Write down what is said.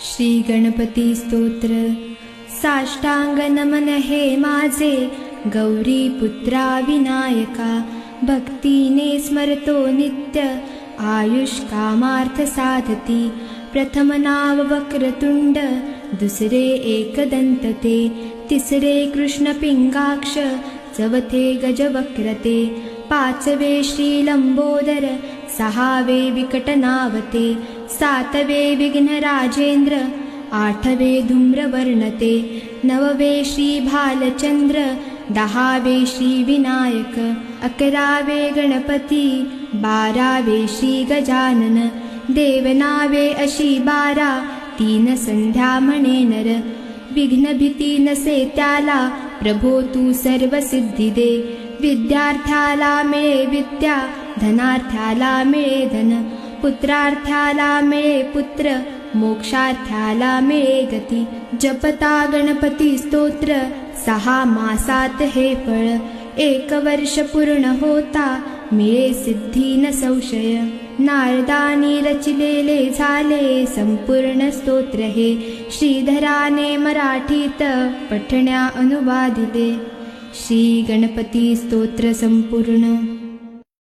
श्री गणपती स्तोत्र। साष्टांग नमन हे माझे गौरी पुत्रा विनायका, भक्तीने स्मरतो नित्य आयुष कामार्थ साधती। प्रथम नाव वक्रतुंड, दुसरे एकदंतते, तिसरे कृष्ण पिंगाक्ष, चवथे गजवक्रते, पाचवे श्री लंबोदर, सहावे विकटनावते, सातवे विघ्नराजेंद्र, आठवे धूम्रवर्णते, नववे श्री भालचंद्र, दहावे श्री विनायक, अकरावे गणपती, बारावे श्री गजानन, देवनावे अशी बारा, तीन संध्या म्हणे नर। विघ्न भीती नसे त्याला, प्रभो तू सर्व सिद्धी दे। विद्यार्थ्याला मिळे विद्या, धनार्थ्याला मिळे धन, पुत्रार्थ्याला मिळे पुत्र, मोक्षार्थ्याला मिळे गती। जपता गणपती स्तोत्र, 6 मासात हे फळ, 1 वर्ष पूर्ण होता, मिळे सिद्धी न संशय। नारदानी रचिलेले झाले संपूर्ण स्तोत्र हे, श्रीधराने मराठीत पठण्या अनुवादिले। श्री गणपती स्तोत्र संपूर्ण।